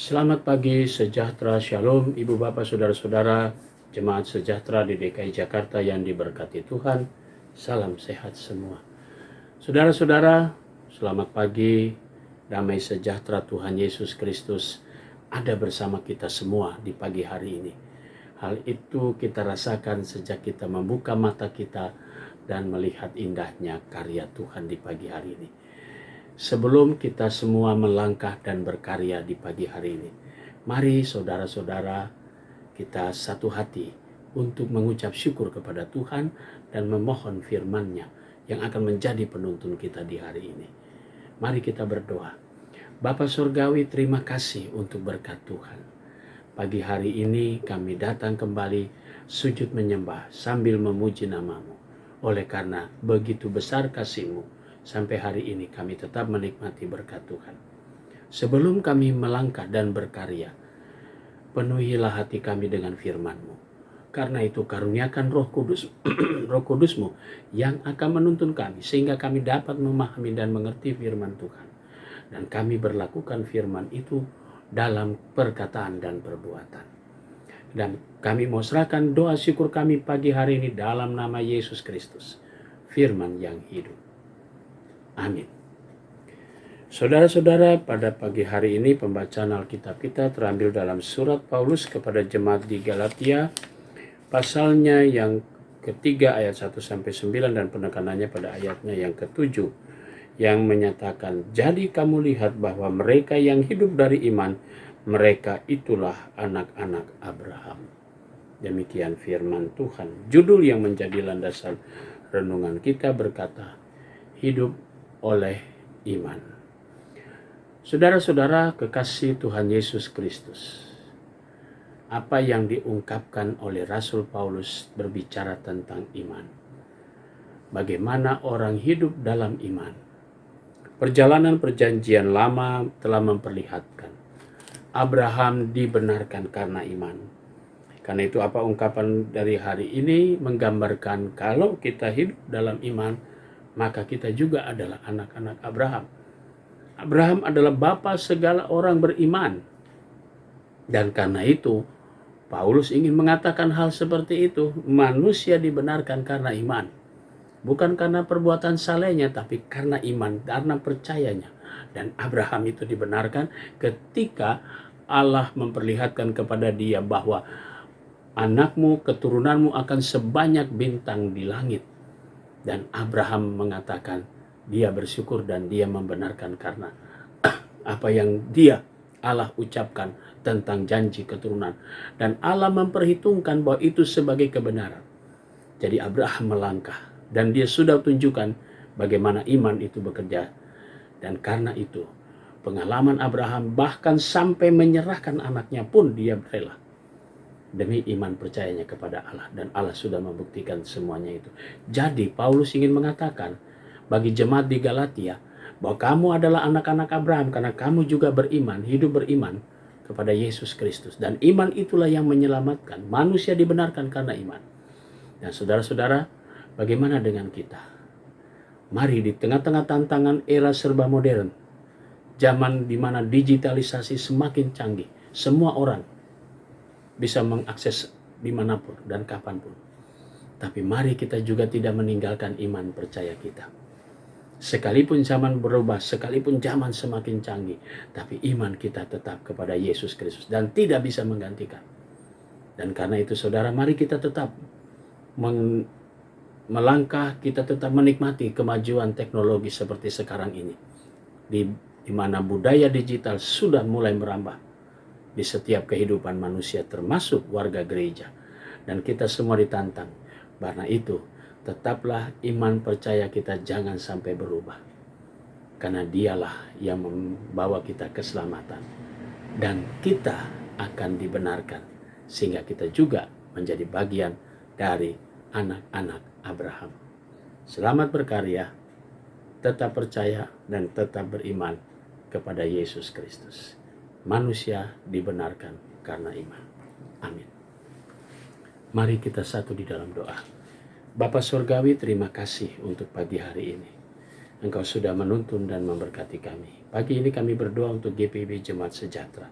Selamat pagi, sejahtera, shalom, ibu bapak, saudara-saudara, jemaat sejahtera di DKI Jakarta yang diberkati Tuhan. Salam sehat semua. Saudara-saudara, selamat pagi, damai sejahtera Tuhan Yesus Kristus ada bersama kita semua di pagi hari ini. Hal itu kita rasakan sejak kita membuka mata kita dan melihat indahnya karya Tuhan di pagi hari ini. Sebelum kita semua melangkah dan berkarya di pagi hari ini, mari saudara-saudara kita satu hati untuk mengucap syukur kepada Tuhan dan memohon firman-Nya yang akan menjadi penuntun kita di hari ini. Mari kita berdoa. Bapa Surgawi, terima kasih untuk berkat Tuhan. Pagi hari ini kami datang kembali sujud menyembah sambil memuji nama-Mu. Oleh karena begitu besar kasih-Mu, sampai hari ini kami tetap menikmati berkat Tuhan. Sebelum kami melangkah dan berkarya, penuhilah hati kami dengan firman-Mu. Karena itu karuniakan Roh Kudus, Roh Kudus-Mu yang akan menuntun kami sehingga kami dapat memahami dan mengerti firman Tuhan. Dan kami berlakukan firman itu dalam perkataan dan perbuatan. Dan kami mau serahkan doa syukur kami pagi hari ini dalam nama Yesus Kristus, firman yang hidup. Amin. Saudara-saudara, pada pagi hari ini pembacaan Alkitab kita terambil dalam surat Paulus kepada jemaat di Galatia, pasalnya yang ketiga ayat 1-9 dan penekanannya pada ayatnya yang ke-7 yang menyatakan, jadi kamu lihat bahwa mereka yang hidup dari iman, mereka itulah anak-anak Abraham. Demikian firman Tuhan. Judul yang menjadi landasan renungan kita berkata, hidup oleh iman. Saudara-saudara kekasih Tuhan Yesus Kristus, apa yang diungkapkan oleh Rasul Paulus berbicara tentang iman. Bagaimana orang hidup dalam iman. Perjalanan perjanjian lama telah memperlihatkan Abraham dibenarkan karena iman. Karena itu apa ungkapan dari hari ini menggambarkan kalau kita hidup dalam iman, maka kita juga adalah anak-anak Abraham. Abraham adalah bapa segala orang beriman. Dan karena itu, Paulus ingin mengatakan hal seperti itu. Manusia dibenarkan karena iman. Bukan karena perbuatan salehnya, tapi karena iman, karena percayanya. Dan Abraham itu dibenarkan ketika Allah memperlihatkan kepada dia bahwa anakmu, keturunanmu akan sebanyak bintang di langit. Dan Abraham mengatakan dia bersyukur dan dia membenarkan karena apa yang Allah ucapkan tentang janji keturunan. Dan Allah memperhitungkan bahwa itu sebagai kebenaran. Jadi Abraham melangkah dan dia sudah tunjukkan bagaimana iman itu bekerja. Dan karena itu pengalaman Abraham bahkan sampai menyerahkan anaknya pun dia rela. Demi iman percayanya kepada Allah. Dan Allah sudah membuktikan semuanya itu. Jadi Paulus ingin mengatakan bagi jemaat di Galatia bahwa kamu adalah anak-anak Abraham karena kamu juga beriman, hidup beriman kepada Yesus Kristus. Dan iman itulah yang menyelamatkan. Manusia dibenarkan karena iman. Dan saudara-saudara, bagaimana dengan kita? Mari di tengah-tengah tantangan era serba modern, zaman di mana digitalisasi semakin canggih, semua orang bisa mengakses dimanapun dan kapanpun. Tapi mari kita juga tidak meninggalkan iman percaya kita. Sekalipun zaman berubah, sekalipun zaman semakin canggih, tapi iman kita tetap kepada Yesus Kristus dan tidak bisa menggantikan. Dan karena itu saudara, mari kita tetap melangkah, kita tetap menikmati kemajuan teknologi seperti sekarang ini. Di mana budaya digital sudah mulai merambah di setiap kehidupan manusia termasuk warga gereja. Dan kita semua ditantang. Karena itu tetaplah iman percaya kita jangan sampai berubah. Karena dialah yang membawa kita keselamatan. Dan kita akan dibenarkan. Sehingga kita juga menjadi bagian dari anak-anak Abraham. Selamat berkarya, tetap percaya dan tetap beriman kepada Yesus Kristus. Manusia dibenarkan karena iman. Amin. Mari kita satu di dalam doa. Bapa Surgawi, terima kasih untuk pagi hari ini. Engkau sudah menuntun dan memberkati kami. Pagi ini kami berdoa untuk GPIB Jemaat Sejahtera.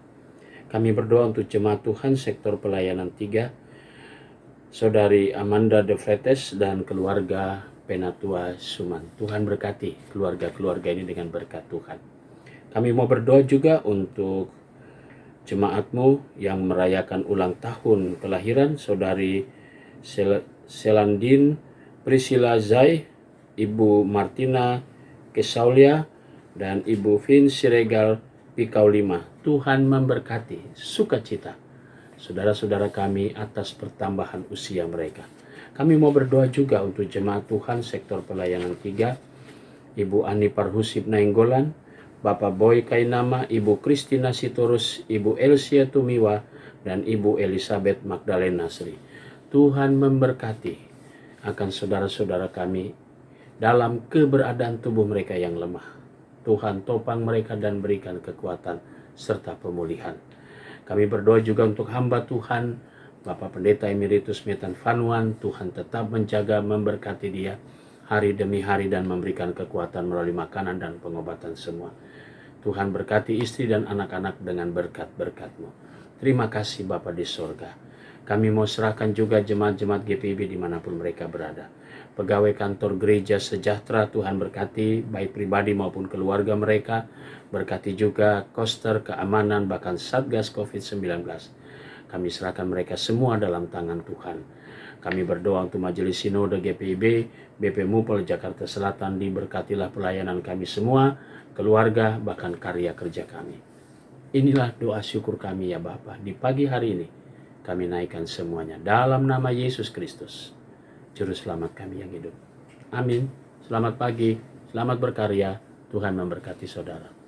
Kami berdoa untuk jemaat Tuhan sektor pelayanan 3, Saudari Amanda De Fretes dan keluarga Penatua Suman. Tuhan berkati keluarga-keluarga ini dengan berkat Tuhan. Kami mau berdoa juga untuk jemaatmu yang merayakan ulang tahun kelahiran Saudari Selandin Priscilla Zai, Ibu Martina Kesaulia, dan Ibu Vin Siregal Pikau 5. Tuhan memberkati sukacita saudara-saudara kami atas pertambahan usia mereka. Kami mau berdoa juga untuk jemaat Tuhan sektor pelayanan 3, Ibu Ani Parhusip Nainggolan, Bapak Boy Kainama, Ibu Kristina Sitorus, Ibu Elsia Tumiwa, dan Ibu Elizabeth Magdalena Sri. Tuhan memberkati akan saudara-saudara kami dalam keberadaan tubuh mereka yang lemah. Tuhan topang mereka dan berikan kekuatan serta pemulihan. Kami berdoa juga untuk hamba Tuhan, Bapak Pendeta Emeritus Metan Vanuan. Tuhan tetap menjaga, memberkati dia hari demi hari dan memberikan kekuatan melalui makanan dan pengobatan semua. Tuhan berkati istri dan anak-anak dengan berkat-berkat-Mu. Terima kasih Bapa di sorga. Kami mau serahkan juga jemaat-jemaat GPIB dimanapun mereka berada. Pegawai kantor gereja sejahtera, Tuhan berkati baik pribadi maupun keluarga mereka. Berkati juga koster, keamanan, bahkan Satgas COVID-19. Kami serahkan mereka semua dalam tangan Tuhan. Kami berdoa untuk Majelis Sinode GPIB, BP Mupel Jakarta Selatan, diberkatilah pelayanan kami semua, keluarga, bahkan karya kerja kami. Inilah doa syukur kami ya Bapa. Di pagi hari ini kami naikkan semuanya dalam nama Yesus Kristus, Juru Selamat kami yang hidup. Amin. Selamat pagi, selamat berkarya. Tuhan memberkati saudara.